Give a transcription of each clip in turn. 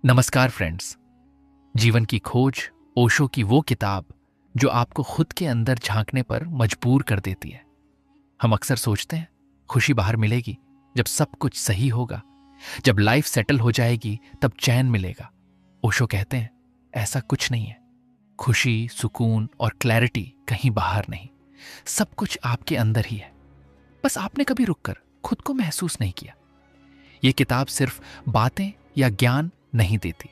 नमस्कार फ्रेंड्स। जीवन की खोज, ओशो की वो किताब जो आपको खुद के अंदर झांकने पर मजबूर कर देती है। हम अक्सर सोचते हैं खुशी बाहर मिलेगी जब सब कुछ सही होगा, जब लाइफ सेटल हो जाएगी तब चैन मिलेगा। ओशो कहते हैं ऐसा कुछ नहीं है। खुशी, सुकून और क्लैरिटी कहीं बाहर नहीं, सब कुछ आपके अंदर ही है। बस आपने कभी रुककर खुद को महसूस नहीं किया। ये किताब सिर्फ बातें या ज्ञान नहीं देती।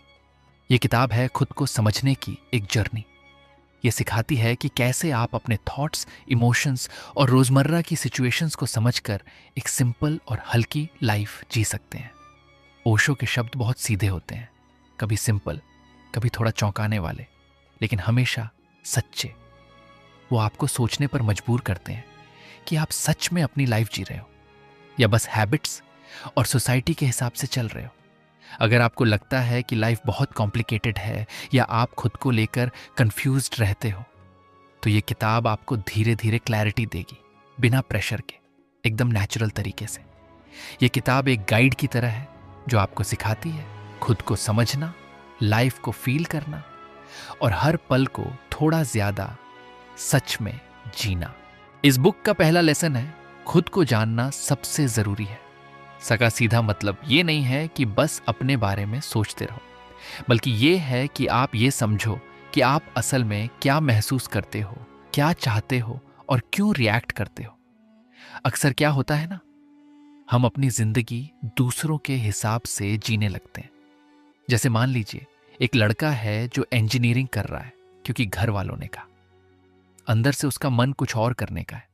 ये किताब है खुद को समझने की एक जर्नी। ये सिखाती है कि कैसे आप अपने थॉट्स, इमोशंस और रोजमर्रा की सिचुएशंस को समझकर एक सिंपल और हल्की लाइफ जी सकते हैं। ओशो के शब्द बहुत सीधे होते हैं, कभी सिंपल, कभी थोड़ा चौंकाने वाले, लेकिन हमेशा सच्चे। वो आपको सोचने पर मजबूर करते हैं कि आप सच में अपनी लाइफ जी रहे हो या बस हैबिट्स और सोसाइटी के हिसाब से चल रहे हो। अगर आपको लगता है कि लाइफ बहुत कॉम्प्लिकेटेड है या आप खुद को लेकर कंफ्यूज्ड रहते हो, तो ये किताब आपको धीरे धीरे क्लैरिटी देगी, बिना प्रेशर के, एकदम नेचुरल तरीके से। ये किताब एक गाइड की तरह है जो आपको सिखाती है खुद को समझना, लाइफ को फील करना और हर पल को थोड़ा ज्यादा सच में जीना। इस बुक का पहला लेसन है खुद को जानना सबसे जरूरी है। सका सीधा मतलब ये नहीं है कि बस अपने बारे में सोचते रहो, बल्कि ये है कि आप ये समझो कि आप असल में क्या महसूस करते हो, क्या चाहते हो और क्यों रिएक्ट करते हो। अक्सर क्या होता है ना, हम अपनी जिंदगी दूसरों के हिसाब से जीने लगते हैं। जैसे मान लीजिए एक लड़का है जो इंजीनियरिंग कर रहा है क्योंकि घर वालों ने कहा। अंदर से उसका मन कुछ और करने का है,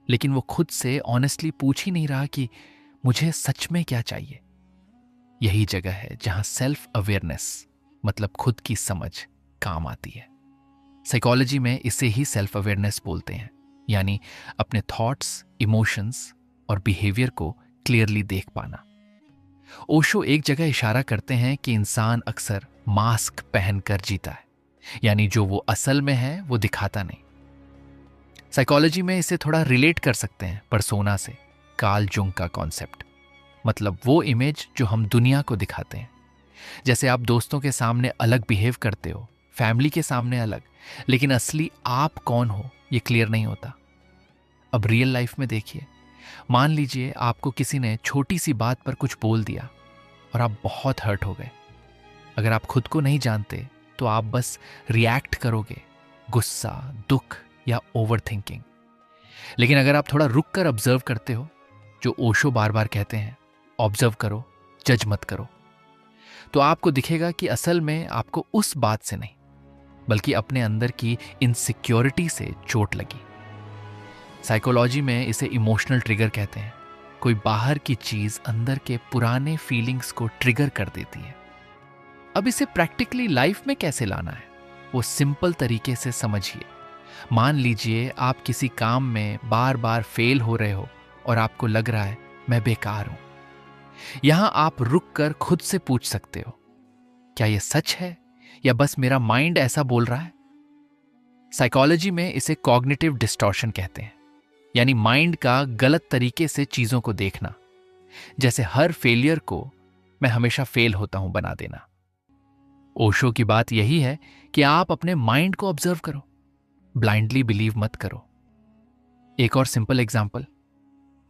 लेकिन वो खुद से ऑनेस्टली पूछ ही नहीं रहा कि मुझे सच में क्या चाहिए। यही जगह है जहां सेल्फ अवेयरनेस मतलब खुद की समझ काम आती है। साइकोलॉजी में इसे ही सेल्फ अवेयरनेस बोलते हैं, यानी अपने थॉट्स, इमोशंस और बिहेवियर को क्लियरली देख पाना। ओशो एक जगह इशारा करते हैं कि इंसान अक्सर मास्क पहनकर जीता है, यानी जो वो असल में है वो दिखाता नहीं। साइकोलॉजी में इसे थोड़ा रिलेट कर सकते हैं पर्सोना से, कार्ल जुंग का कॉन्सेप्ट, मतलब वो इमेज जो हम दुनिया को दिखाते हैं। जैसे आप दोस्तों के सामने अलग बिहेव करते हो, फैमिली के सामने अलग, लेकिन असली आप कौन हो ये क्लियर नहीं होता। अब रियल लाइफ में देखिए, मान लीजिए आपको किसी ने छोटी सी बात पर कुछ बोल दिया और आप बहुत हर्ट हो गए। अगर आप खुद को नहीं जानते तो आप बस रिएक्ट करोगे, गुस्सा, दुख या ओवर थिंकिंग। लेकिन अगर आप थोड़ा रुक कर ऑब्जर्व करते हो, जो ओशो बार बार कहते हैं, ऑब्जर्व करो, जज मत करो, तो आपको दिखेगा कि असल में आपको उस बात से नहीं, बल्कि अपने अंदर की इनसिक्योरिटी से चोट लगी। साइकोलॉजी में इसे इमोशनल ट्रिगर कहते हैं। कोई बाहर की चीज अंदर के पुराने फीलिंग्स को ट्रिगर कर देती है। अब इसे प्रैक्टिकली लाइफ में कैसे लाना है, वो सिंपल तरीके से समझिए। मान लीजिए आप किसी काम में बार बार फेल हो रहे हो और आपको लग रहा है मैं बेकार हूं। यहां आप रुक कर खुद से पूछ सकते हो, क्या यह सच है या बस मेरा माइंड ऐसा बोल रहा है। साइकोलॉजी में इसे कॉग्निटिव डिस्टॉर्शन कहते हैं, यानी माइंड का गलत तरीके से चीजों को देखना। जैसे हर फेलियर को मैं हमेशा फेल होता हूं बना देना। ओशो की बात यही है कि आप अपने माइंड को ऑब्जर्व करो, ब्लाइंडली बिलीव मत करो। एक और सिंपल एग्जांपल,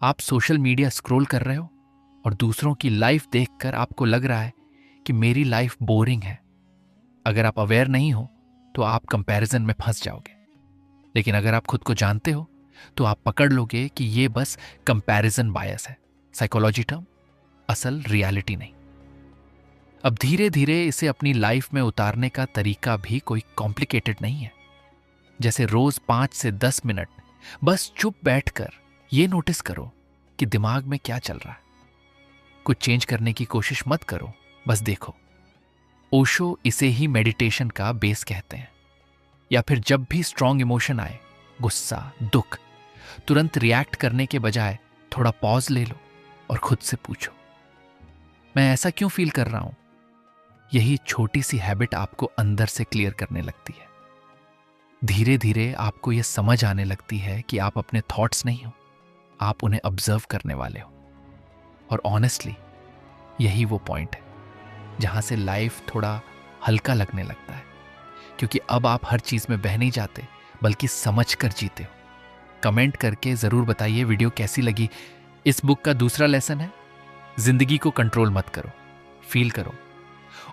आप सोशल मीडिया स्क्रॉल कर रहे हो और दूसरों की लाइफ देखकर आपको लग रहा है कि मेरी लाइफ बोरिंग है। अगर आप अवेयर नहीं हो तो आप कंपैरिजन में फंस जाओगे, लेकिन अगर आप खुद को जानते हो तो आप पकड़ लोगे कि ये बस कंपैरिजन बायस है, साइकोलॉजी टर्म, असल रियलिटी नहीं। अब धीरे धीरे इसे अपनी लाइफ में उतारने का तरीका भी कोई कॉम्प्लिकेटेड नहीं है। जैसे रोज 5 से 10 मिनट बस चुप बैठकर ये नोटिस करो कि दिमाग में क्या चल रहा है। कुछ चेंज करने की कोशिश मत करो, बस देखो। ओशो इसे ही मेडिटेशन का बेस कहते हैं। या फिर जब भी स्ट्रॉन्ग इमोशन आए, गुस्सा, दुख, तुरंत रिएक्ट करने के बजाय थोड़ा पॉज ले लो और खुद से पूछो, मैं ऐसा क्यों फील कर रहा हूं। यही छोटी सी हैबिट आपको अंदर से क्लियर करने लगती है। धीरे धीरे आपको यह समझ आने लगती है कि आप अपने थॉट्स नहीं हो, आप उन्हें ऑब्जर्व करने वाले हो। और ऑनेस्टली यही वो पॉइंट है। जहां से लाइफ थोड़ा हल्का लगने लगता है, क्योंकि अब आप हर चीज में बह नहीं जाते बल्कि समझ कर जीते हो। कमेंट करके जरूर बताइए वीडियो कैसी लगी। इस बुक का दूसरा लेसन है, जिंदगी को कंट्रोल मत करो, फील करो।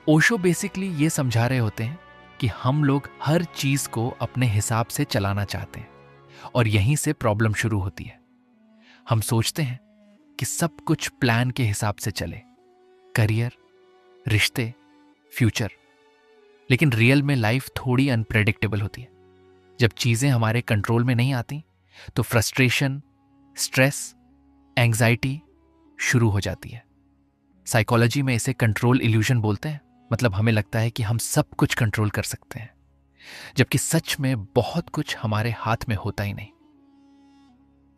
ओशो बेसिकली ये समझा रहे होते हैं कि हम लोग हर चीज को अपने हिसाब से चलाना चाहते हैं और यहीं से प्रॉब्लम शुरू होती है। हम सोचते हैं कि सब कुछ प्लान के हिसाब से चले, करियर, रिश्ते, फ्यूचर। लेकिन रियल में लाइफ थोड़ी अनप्रेडिक्टेबल होती है। जब चीजें हमारे कंट्रोल में नहीं आती तो फ्रस्ट्रेशन, स्ट्रेस, एंग्जाइटी शुरू हो जाती है। साइकोलॉजी में इसे कंट्रोल इल्यूजन बोलते हैं। मतलब हमें लगता है कि हम सब कुछ कंट्रोल कर सकते हैं, जबकि सच में बहुत कुछ हमारे हाथ में होता ही नहीं।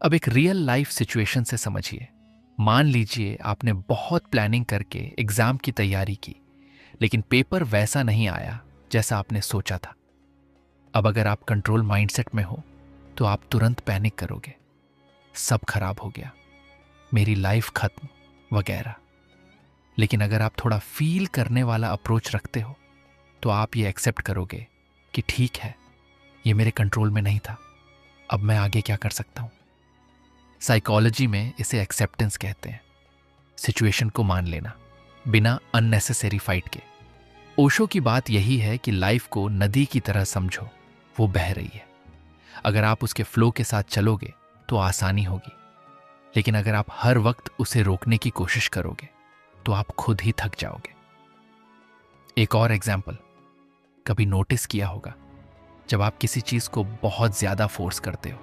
अब एक रियल लाइफ सिचुएशन से समझिए। मान लीजिए आपने बहुत प्लानिंग करके एग्जाम की तैयारी की, लेकिन पेपर वैसा नहीं आया जैसा आपने सोचा था। अब अगर आप कंट्रोल माइंडसेट में हो तो आप तुरंत पैनिक करोगे, सब खराब हो गया, मेरी लाइफ खत्म वगैरह। लेकिन अगर आप थोड़ा फील करने वाला अप्रोच रखते हो तो आप ये एक्सेप्ट करोगे कि ठीक है, ये मेरे कंट्रोल में नहीं था, अब मैं आगे क्या कर सकता हूं। साइकोलॉजी में इसे एक्सेप्टेंस कहते हैं, सिचुएशन को मान लेना बिना अननेसेसरी फाइट के। ओशो की बात यही है कि लाइफ को नदी की तरह समझो, वो बह रही है। अगर आप उसके फ्लो के साथ चलोगे तो आसानी होगी, लेकिन अगर आप हर वक्त उसे रोकने की कोशिश करोगे तो आप खुद ही थक जाओगे। एक और एग्जाम्पल, कभी नोटिस किया होगा जब आप किसी चीज को बहुत ज्यादा फोर्स करते हो,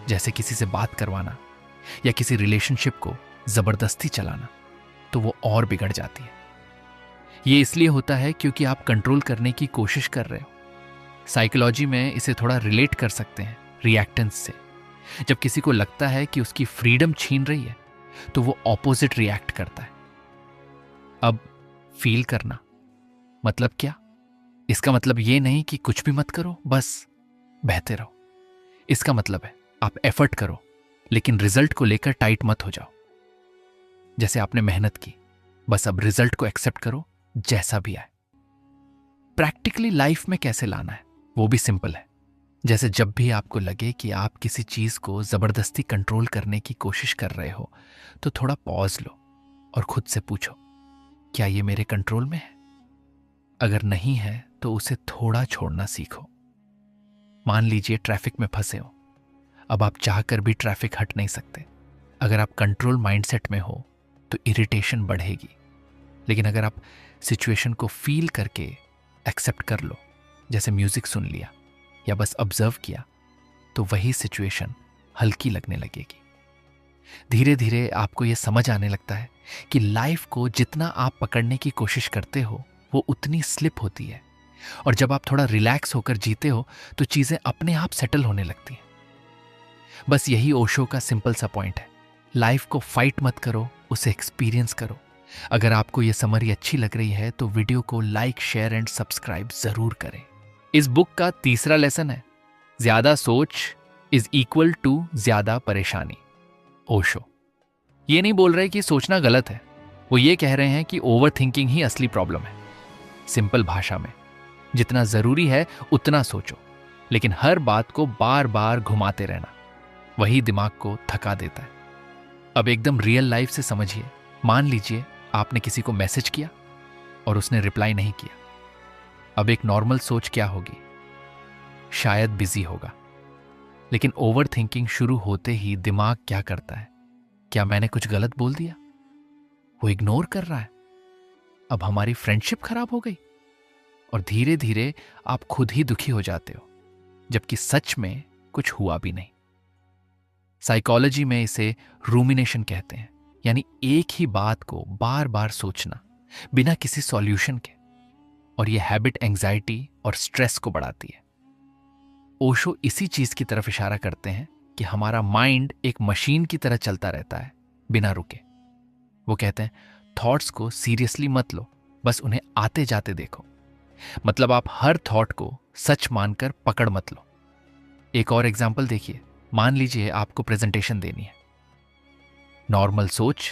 जैसे किसी से बात करवाना या किसी रिलेशनशिप को जबरदस्ती चलाना, तो वो और बिगड़ जाती है। ये इसलिए होता है क्योंकि आप कंट्रोल करने की कोशिश कर रहे हो। साइकोलॉजी में इसे थोड़ा रिलेट कर सकते हैं रिएक्टेंस से। जब किसी को लगता है कि उसकी फ्रीडम छीन रही है तो वो ऑपोजिट रिएक्ट करता है। अब फील करना मतलब क्या? इसका मतलब ये नहीं कि कुछ भी मत करो, बस बहते रहो। इसका मतलब है आप एफर्ट करो, लेकिन रिजल्ट को लेकर टाइट मत हो जाओ। जैसे आपने मेहनत की, बस अब रिजल्ट को एक्सेप्ट करो जैसा भी आए। प्रैक्टिकली लाइफ में कैसे लाना है वो भी सिंपल है। जैसे जब भी आपको लगे कि आप किसी चीज को जबरदस्ती कंट्रोल करने की कोशिश कर रहे हो तो थोड़ा पॉज लो और खुद से पूछो, क्या ये मेरे कंट्रोल में है? अगर नहीं है तो उसे थोड़ा छोड़ना सीखो। मान लीजिए ट्रैफिक में फंसे हो, अब आप चाहकर भी ट्रैफिक हट नहीं सकते। अगर आप कंट्रोल माइंडसेट में हो तो इरिटेशन बढ़ेगी, लेकिन अगर आप सिचुएशन को फील करके एक्सेप्ट कर लो, जैसे म्यूजिक सुन लिया या बस ऑब्जर्व किया, तो वही सिचुएशन हल्की लगने लगेगी। धीरे धीरे आपको यह समझ आने लगता है कि लाइफ को जितना आप पकड़ने की कोशिश करते हो वो उतनी स्लिप होती है, और जब आप थोड़ा रिलैक्स होकर जीते हो तो चीजें अपने आप सेटल होने लगती हैं। बस यही ओशो का सिंपल सा पॉइंट है। लाइफ को फाइट मत करो, उसे एक्सपीरियंस करो। अगर आपको यह समरी अच्छी लग रही है तो वीडियो को लाइक, शेयर एंड सब्सक्राइब जरूर करें। इस बुक का तीसरा लेसन है, ज्यादा सोच इज इक्वल टू ज्यादा परेशानी। ओशो ये नहीं बोल रहे कि सोचना गलत है, वो ये कह रहे हैं कि ओवर थिंकिंग ही असली प्रॉब्लम है। सिंपल भाषा में, जितना जरूरी है उतना सोचो, लेकिन हर बात को बार बार घुमाते रहना वही दिमाग को थका देता है। अब एकदम रियल लाइफ से समझिए। मान लीजिए आपने किसी को मैसेज किया और उसने रिप्लाई नहीं किया। अब एक नॉर्मल सोच क्या होगी? शायद बिजी होगा। लेकिन ओवर थिंकिंग शुरू होते ही दिमाग क्या करता है? क्या मैंने कुछ गलत बोल दिया? वो इग्नोर कर रहा है, अब हमारी फ्रेंडशिप खराब हो गई। और धीरे धीरे आप खुद ही दुखी हो जाते हो, जबकि सच में कुछ हुआ भी नहीं। साइकोलॉजी में इसे रूमिनेशन कहते हैं, यानी एक ही बात को बार बार सोचना बिना किसी सॉल्यूशन के, और यह हैबिट एंजाइटी और स्ट्रेस को बढ़ाती है। ओशो इसी चीज की तरफ इशारा करते हैं कि हमारा माइंड एक मशीन की तरह चलता रहता है बिना रुके। वो कहते हैं थॉट्स को सीरियसली मत लो, बस उन्हें आते जाते देखो। मतलब आप हर थॉट को सच मानकर पकड़ मत लो। एक और एग्जाम्पल देखिए। मान लीजिए आपको प्रेजेंटेशन देनी है। नॉर्मल सोच,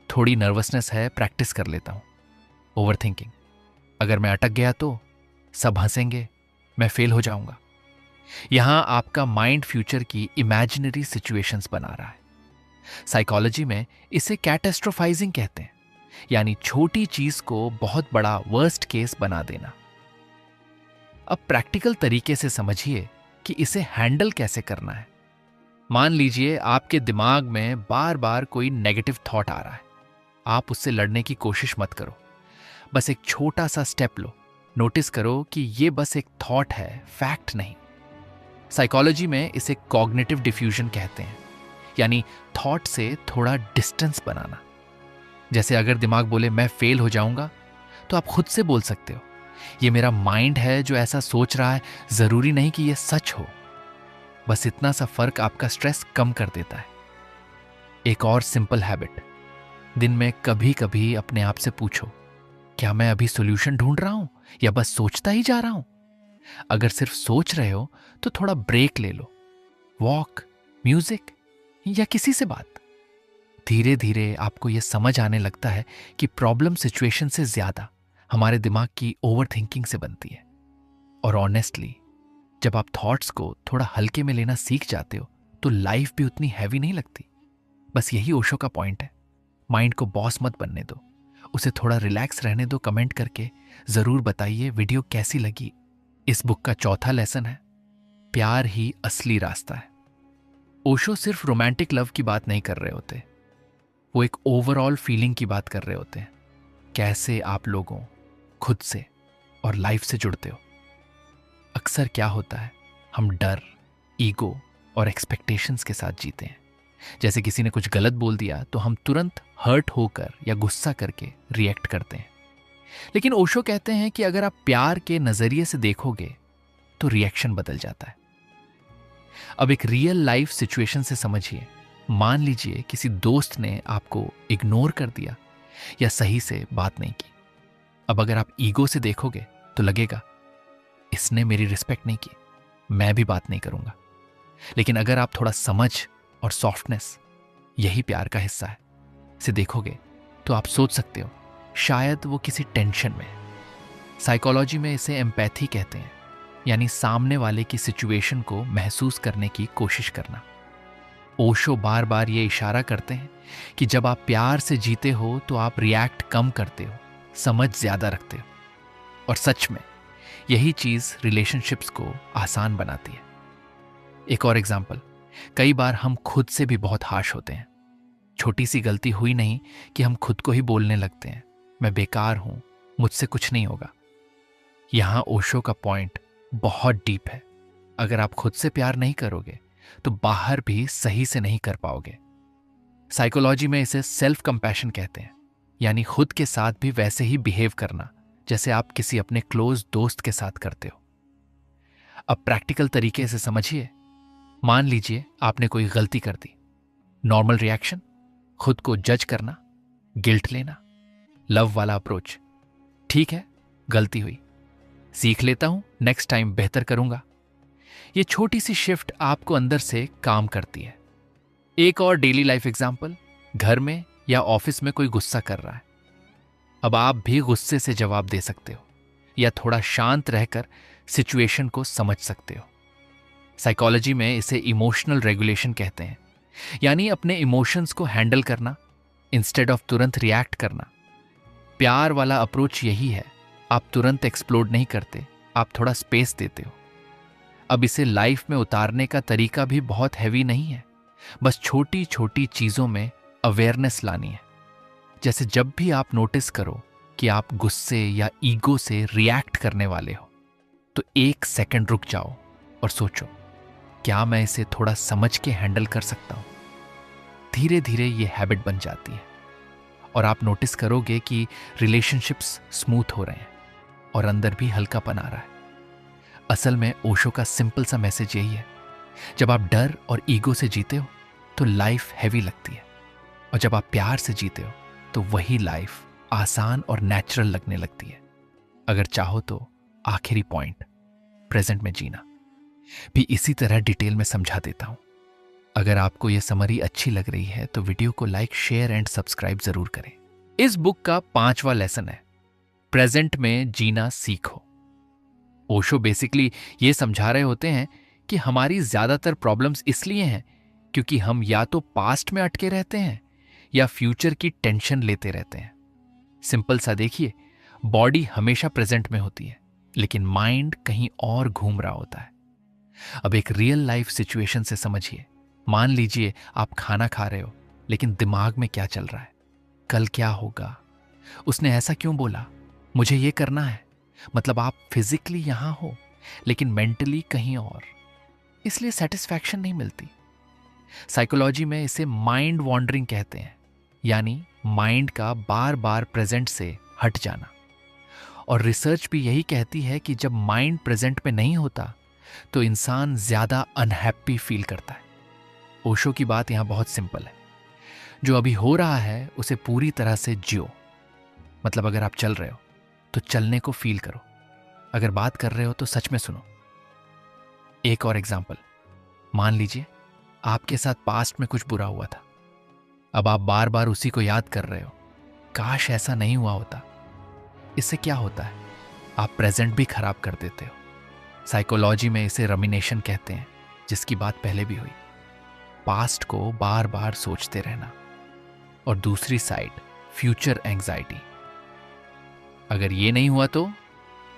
थोड़ी नर्वसनेस है, प्रैक्टिस कर लेता हूं। Over thinking. अगर मैं अटक गया तो सब हंसेंगे, मैं फेल हो जाऊंगा। यहां आपका माइंड फ्यूचर की इमेजिनरी सिचुएशंस बना रहा है। साइकोलॉजी में इसे कैटास्ट्रोफाइजिंग कहते हैं, यानी छोटी चीज को बहुत बड़ा वर्स्ट केस बना देना। अब प्रैक्टिकल तरीके से समझिए कि इसे हैंडल कैसे करना है। मान लीजिए आपके दिमाग में बार बार कोई नेगेटिव थॉट आ रहा है। आप उससे लड़ने की कोशिश मत करो, बस एक छोटा सा स्टेप लो। नोटिस करो कि ये बस एक थॉट है, फैक्ट नहीं। साइकोलॉजी में इसे कॉग्निटिव डिफ्यूजन कहते हैं, यानी थॉट से थोड़ा डिस्टेंस बनाना। जैसे अगर दिमाग बोले मैं फेल हो जाऊंगा, तो आप खुद से बोल सकते हो ये मेरा माइंड है जो ऐसा सोच रहा है, जरूरी नहीं कि यह सच हो। बस इतना सा फर्क आपका स्ट्रेस कम कर देता है। एक और सिंपल हैबिट, दिन में कभी कभी अपने आप से पूछो, क्या मैं अभी सॉल्यूशन ढूंढ रहा हूं या बस सोचता ही जा रहा हूं? अगर सिर्फ सोच रहे हो तो थोड़ा ब्रेक ले लो, वॉक, म्यूजिक या किसी से बात। धीरे धीरे आपको यह समझ आने लगता है कि प्रॉब्लम सिचुएशन से ज्यादा हमारे दिमाग की ओवर थिंकिंग से बनती है। और ऑनेस्टली, जब आप थॉट्स को थोड़ा हल्के में लेना सीख जाते हो तो लाइफ भी उतनी हैवी नहीं लगती। बस यही ओशो का पॉइंट है। माइंड को बॉस मत बनने दो, उसे थोड़ा रिलैक्स रहने दो। कमेंट करके जरूर बताइए वीडियो कैसी लगी। इस बुक का चौथा लेसन है, प्यार ही असली रास्ता है। ओशो सिर्फ रोमांटिक लव की बात नहीं कर रहे होते, वो एक ओवरऑल फीलिंग की बात कर रहे होते हैं। कैसे आप लोगों, खुद से और लाइफ से जुड़ते हो। अक्सर क्या होता है, हम डर, ईगो और एक्सपेक्टेशंस के साथ जीते हैं। जैसे किसी ने कुछ गलत बोल दिया तो हम तुरंत हर्ट होकर या गुस्सा करके रिएक्ट करते हैं। लेकिन ओशो कहते हैं कि अगर आप प्यार के नजरिए से देखोगे तो रिएक्शन बदल जाता है। अब एक रियल लाइफ सिचुएशन से समझिए। मान लीजिए किसी दोस्त ने आपको इग्नोर कर दिया या सही से बात नहीं की। अब अगर आप ईगो से देखोगे तो लगेगा इसने मेरी रिस्पेक्ट नहीं की, मैं भी बात नहीं करूंगा। लेकिन अगर आप थोड़ा समझ और सॉफ्टनेस, यही प्यार का हिस्सा है, से देखोगे तो आप सोच सकते हो शायद वो किसी टेंशन में है। साइकोलॉजी में इसे एम्पैथी कहते हैं, यानी सामने वाले की सिचुएशन को महसूस करने की कोशिश करना। ओशो बार बार ये इशारा करते हैं कि जब आप प्यार से जीते हो तो आप रिएक्ट कम करते हो, समझ ज्यादा रखते हो। और सच में यही चीज रिलेशनशिप्स को आसान बनाती है। एक और एग्जाम्पल, कई बार हम खुद से भी बहुत हार्श होते हैं। छोटी सी गलती हुई नहीं कि हम खुद को ही बोलने लगते हैं, मैं बेकार हूं, मुझसे कुछ नहीं होगा। यहां ओशो का पॉइंट बहुत डीप है। अगर आप खुद से प्यार नहीं करोगे तो बाहर भी सही से नहीं कर पाओगे। साइकोलॉजी में इसे सेल्फ कंपैशन कहते हैं, यानी खुद के साथ भी वैसे ही बिहेव करना जैसे आप किसी अपने क्लोज दोस्त के साथ करते हो। अब प्रैक्टिकल तरीके से समझिए। मान लीजिए आपने कोई गलती कर दी। नॉर्मल रिएक्शन, खुद को जज करना, गिल्ट लेना। लव वाला अप्रोच, ठीक है गलती हुई, सीख लेता हूं, नेक्स्ट टाइम बेहतर करूंगा। ये छोटी सी शिफ्ट आपको अंदर से काम करती है। एक और डेली लाइफ एग्जाम्पल, घर में या ऑफिस में कोई गुस्सा कर रहा है। अब आप भी गुस्से से जवाब दे सकते हो या थोड़ा शांत रहकर सिचुएशन को समझ सकते हो। साइकोलॉजी में इसे इमोशनल रेगुलेशन कहते हैं, यानी अपने इमोशंस को हैंडल करना इंस्टेड ऑफ तुरंत रिएक्ट करना। प्यार वाला अप्रोच यही है, आप तुरंत एक्सप्लोड नहीं करते, आप थोड़ा स्पेस देते हो। अब इसे लाइफ में उतारने का तरीका भी बहुत हैवी नहीं है, बस छोटी छोटी चीजों में अवेयरनेस लानी है। जैसे जब भी आप नोटिस करो कि आप गुस्से या ईगो से रिएक्ट करने वाले हो, तो एक सेकंड रुक जाओ और सोचो, क्या मैं इसे थोड़ा समझ के हैंडल कर सकता हूं? धीरे धीरे ये हैबिट बन जाती है और आप नोटिस करोगे कि रिलेशनशिप्स स्मूथ हो रहे हैं और अंदर भी हल्कापन आ रहा है। असल में ओशो का सिंपल सा मैसेज यही है, जब आप डर और ईगो से जीते हो तो लाइफ हैवी लगती है, और जब आप प्यार से जीते हो तो वही लाइफ आसान और नेचुरल लगने लगती है। अगर चाहो तो आखिरी पॉइंट, प्रेजेंट में जीना, भी इसी तरह डिटेल में समझा देता हूं। अगर आपको यह समरी अच्छी लग रही है तो वीडियो को लाइक, शेयर एंड सब्सक्राइब जरूर करें। इस बुक का 5वां लेसन है, प्रेजेंट में जीना सीखो। ओशो बेसिकली ये समझा रहे होते हैं कि हमारी ज्यादातर प्रॉब्लम्स इसलिए हैं क्योंकि हम या तो पास्ट में अटके रहते हैं या फ्यूचर की टेंशन लेते रहते हैं। सिंपल सा देखिए, बॉडी हमेशा प्रेजेंट में होती है लेकिन माइंड कहीं और घूम रहा होता है। अब एक रियल लाइफ सिचुएशन से समझिए। मान लीजिए आप खाना खा रहे हो लेकिन दिमाग में क्या चल रहा है? कल क्या होगा? उसने ऐसा क्यों बोला? मुझे ये करना है। मतलब आप फिजिकली यहां हो लेकिन मेंटली कहीं और, इसलिए सेटिस्फैक्शन नहीं मिलती। साइकोलॉजी में इसे माइंड वॉन्डरिंग कहते हैं, यानी माइंड का बार बार प्रेजेंट से हट जाना। और रिसर्च भी यही कहती है कि जब माइंड प्रेजेंट में नहीं होता तो इंसान ज्यादा अनहैप्पी फील करता है। ओशो की बात यहां बहुत सिंपल है। जो अभी हो रहा है उसे पूरी तरह से जियो। मतलब अगर आप चल रहे हो तो चलने को फील करो, अगर बात कर रहे हो तो सच में सुनो। एक और एग्जांपल, मान लीजिए आपके साथ पास्ट में कुछ बुरा हुआ था। अब आप बार बार उसी को याद कर रहे हो, काश ऐसा नहीं हुआ होता। इससे क्या होता है? आप प्रेजेंट भी खराब कर देते हो। साइकोलॉजी में इसे रमिनेशन कहते हैं, जिसकी बात पहले भी हुई। पास्ट को बार बार सोचते रहना। और दूसरी साइड, फ्यूचर एंग्जाइटी। अगर ये नहीं हुआ तो,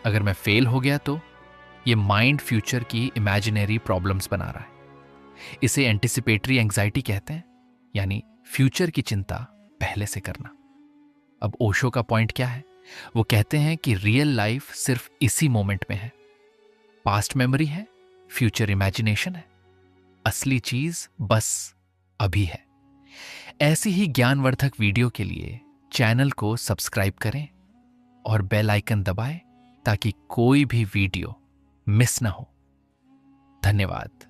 अगर मैं फेल हो गया तो, ये माइंड फ्यूचर की इमेजिनरी प्रॉब्लम्स बना रहा है। इसे एंटिसिपेटरी एंग्जाइटी कहते हैं, यानी फ्यूचर की चिंता पहले से करना। अब ओशो का पॉइंट क्या है? वो कहते हैं कि रियल लाइफ सिर्फ इसी मोमेंट में है। पास्ट मेमोरी है, फ्यूचर इमेजिनेशन है, असली चीज बस अभी है। ऐसी ही ज्ञानवर्धक वीडियो के लिए चैनल को सब्सक्राइब करें और बेल आइकन दबाएं ताकि कोई भी वीडियो मिस ना हो। धन्यवाद।